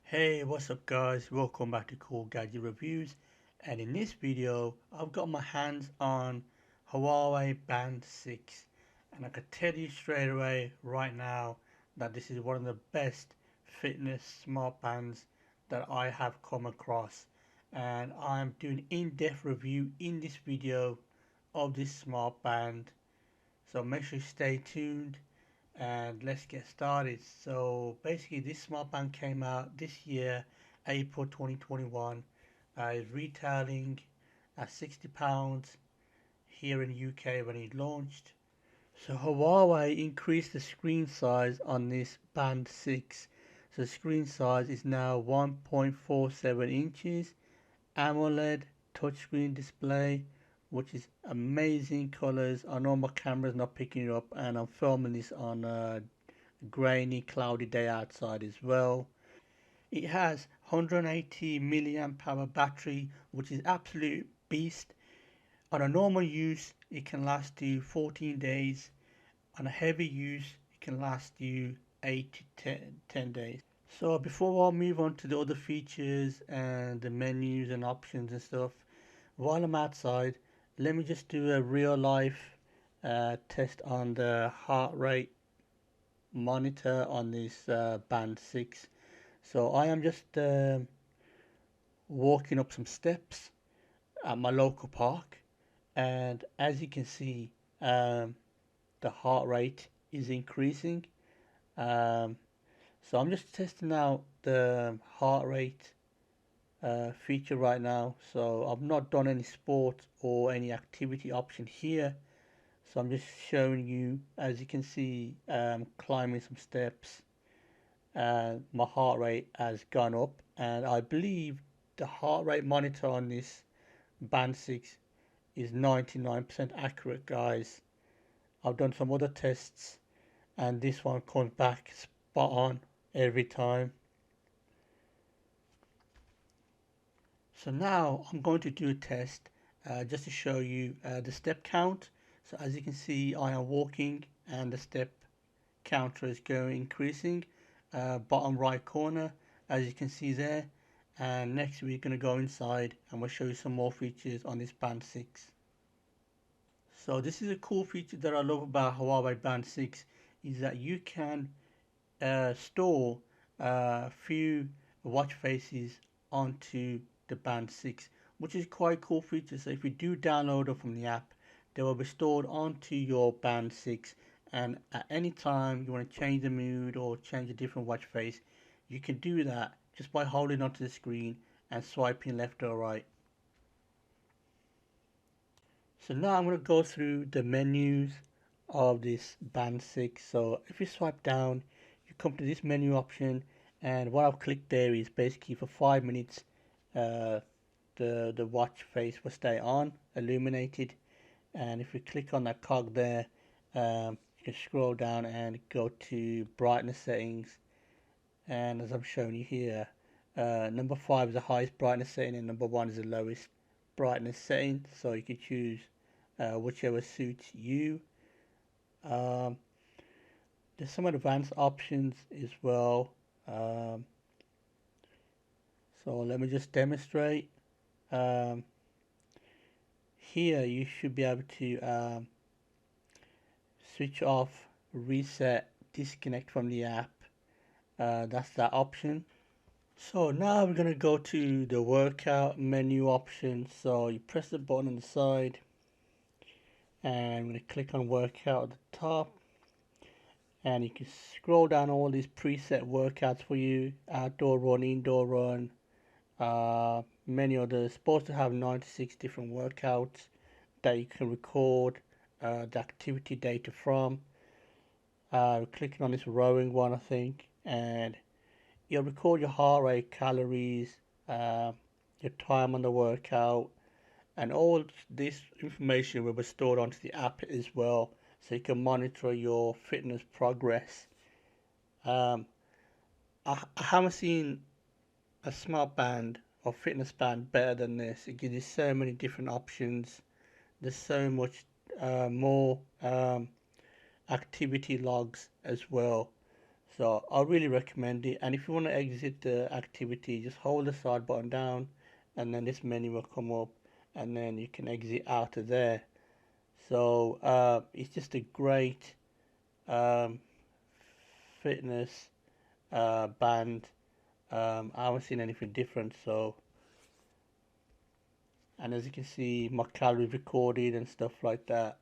Hey, what's up guys? Welcome back to Cool Gadget Reviews, and in this video I've got my hands on Huawei Band 6, and I can tell you straight away right now that this is one of the best fitness smart bands that I have come across, and I'm doing in-depth review in this video of this smart band, so make sure you stay tuned and let's get started. So basically this smartband came out this year, April 2021. It's retailing at £60 here in the UK when it launched. So Huawei increased the screen size on this Band 6. So the screen size is now 1.47 inches, AMOLED touchscreen display, which is amazing colors. I know my camera's not picking it up, and I'm filming this on a grainy, cloudy day outside as well. It has 180 milliamp hour battery, which is absolute beast. On a normal use, it can last you 14 days. On a heavy use, it can last you 8 to 10 days. So before I move on to the other features and the menus and options and stuff, while I'm outside, let me just do a real life test on the heart rate monitor on this Band 6. So I am just walking up some steps at my local park, and as you can see, the heart rate is increasing. Um, so I'm just testing out the heart rate feature right now. So I've not done any sport or any activity option here. So I'm just showing you, as you can see, climbing some steps. My heart rate has gone up, and I believe the heart rate monitor on this Band 6 is 99% accurate, guys. I've done some other tests, and this one comes back spot on every time. So now I'm going to do a test just to show you the step count. So as you can see, I am walking and the step counter is going increasing. Bottom right corner, as you can see there. And next we're going to go inside and we'll show you some more features on this Band 6. So this is a cool feature that I love about Huawei Band 6 is that you can store a few watch faces onto the Band 6, which is quite cool feature. So if you do download it from the app, they will be stored onto your Band 6, and at any time you want to change the mood or change a different watch face, you can do that just by holding onto the screen and swiping left or right. So now I'm going to go through the menus of this Band 6. So if you swipe down, you come to this menu option, and what I've clicked there is basically for 5 minutes uh, the watch face will stay on, illuminated. And if we click on that cog there, you can scroll down and go to brightness settings. And as I'm showing you here, number 5 is the highest brightness setting, and number 1 is the lowest brightness setting. So you can choose whichever suits you. Um, there's some advanced options as well. Um, so let me just demonstrate. Um, Here you should be able to switch off, reset, disconnect from the app. That's that option. So now we're going to go to the workout menu option. So you press the button on the side, and I'm going to click on workout at the top, and you can scroll down all these preset workouts for you: outdoor run, indoor run, many others. Supposed to have 96 different workouts that you can record the activity data from. Clicking on this rowing one, I think, and you'll record your heart rate, calories, uh, your time on the workout, and all this information will be stored onto the app as well, so you can monitor your fitness progress. Um, I haven't seen a smart band or fitness band better than this. It gives you so many different options. There's so much more activity logs as well. So I really recommend it. And if you want to exit the activity, just hold the side button down, and then this menu will come up, and then you can exit out of there. So it's just a great um, fitness band. I haven't seen anything different. So, and as you can see, my calories recorded and stuff like that,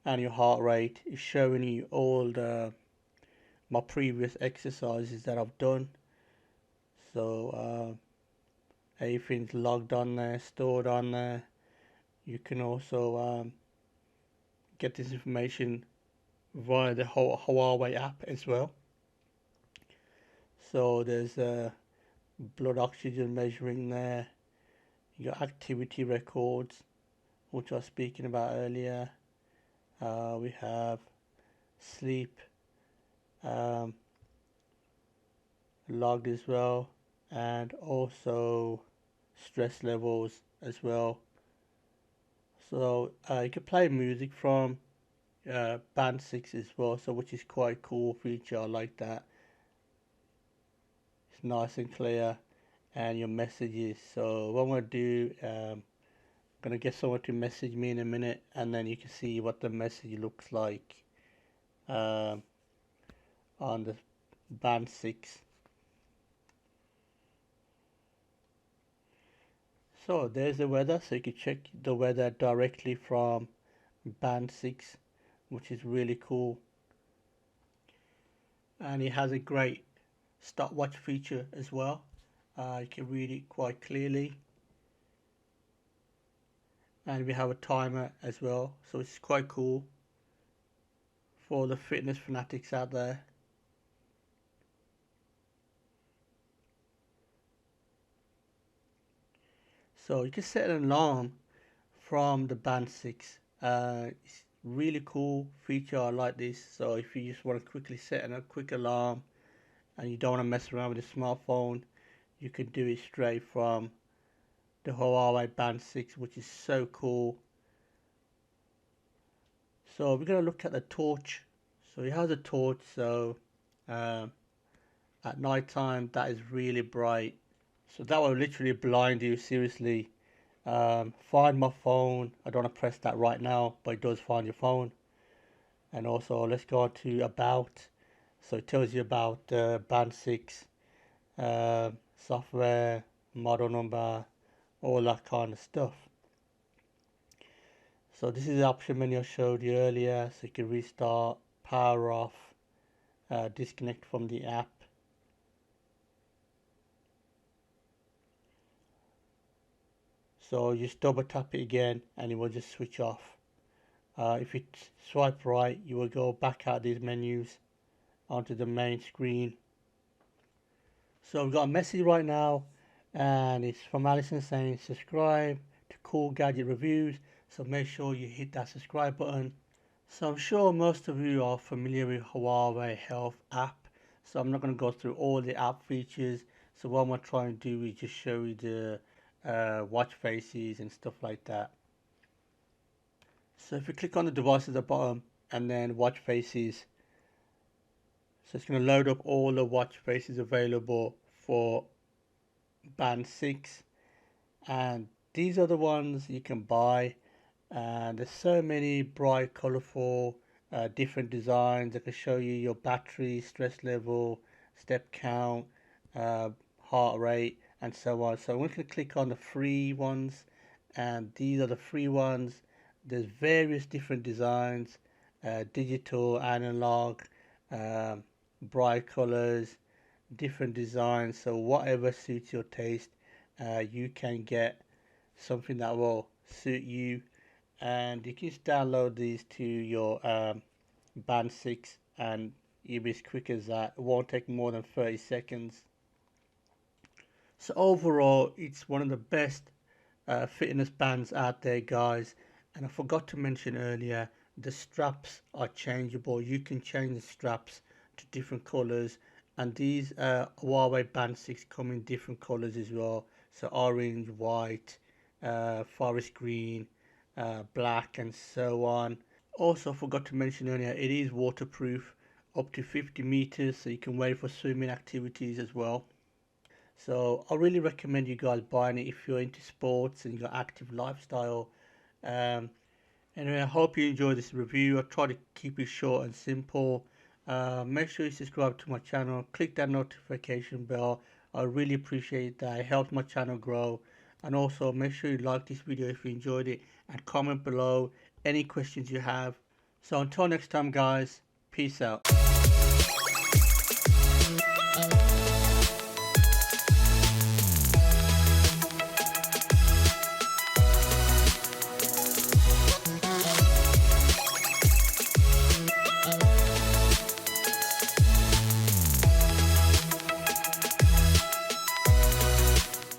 and your heart rate is showing you all my previous exercises that I've done. So everything's logged on there, stored on there. You can also get this information via the whole Huawei app as well. So there's blood oxygen measuring there. You got activity records, which I was speaking about earlier. We have sleep um, logged as well, and also stress levels as well. So you can play music from Band 6 as well, so which is quite cool feature. I like that. It's nice and clear, and your messages. So what I'm gonna do, I'm gonna get someone to message me in a minute, and then you can see what the message looks like um, on the Band 6. So there's the weather, so you can check the weather directly from Band 6, which is really cool. And it has a great stopwatch feature as well. You can read it quite clearly, and we have a timer as well, so it's quite cool for the fitness fanatics out there. So you can set an alarm from the Band 6. It's really cool feature. I like this. So if you just want to quickly set a quick alarm and you don't want to mess around with a smartphone, you can do it straight from the Huawei Band 6, which is so cool. So we're going to look at the torch. So it has a torch, so um, at night time that is really bright. So that will literally blind you, seriously. Find my phone. I don't want to press that right now, but it does find your phone. And also, let's go to about. So it tells you about Band 6, software, model number, all that kind of stuff. So this is the option menu I showed you earlier. So you can restart, power off, disconnect from the app. So just double tap it again and it will just switch off. If you swipe right, you will go back out these menus onto the main screen. So we've got a message right now, and it's from Alison saying subscribe to Cool Gadget Reviews. So make sure you hit that subscribe button. So I'm sure most of you are familiar with Huawei Health App. So I'm not going to go through all the app features. So what I'm going to try and do is just show you the watch faces and stuff like that. So if you click on the device at the bottom and then watch faces, so it's going to load up all the watch faces available for Band 6, and these are the ones you can buy, and there's so many bright, colorful, different designs. I can show you your battery, stress level, step count, heart rate, and so on. So I'm going to click on the free ones, and these are the free ones. There's various different designs, digital, analog, um, bright colors, different designs. So whatever suits your taste, you can get something that will suit you, and you can just download these to your Band 6, and it'll be as quick as that. It won't take more than 30 seconds. So overall, it's one of the best fitness bands out there, guys. And I forgot to mention earlier, the straps are changeable. You can change the straps to different colors, and these Huawei Band 6 come in different colors as well. So orange, white, forest green, black, and so on. Also, forgot to mention earlier, it is waterproof up to 50 meters, so you can wear it for swimming activities as well. So I really recommend you guys buying it if you're into sports and you got active lifestyle. Um, Anyway, I hope you enjoy this review. I try to keep it short and simple. Make sure you subscribe to my channel. Click that notification bell. I really appreciate that. It helps my channel grow. And also make sure you like this video if you enjoyed it and comment below any questions you have. So until next time guys, peace out.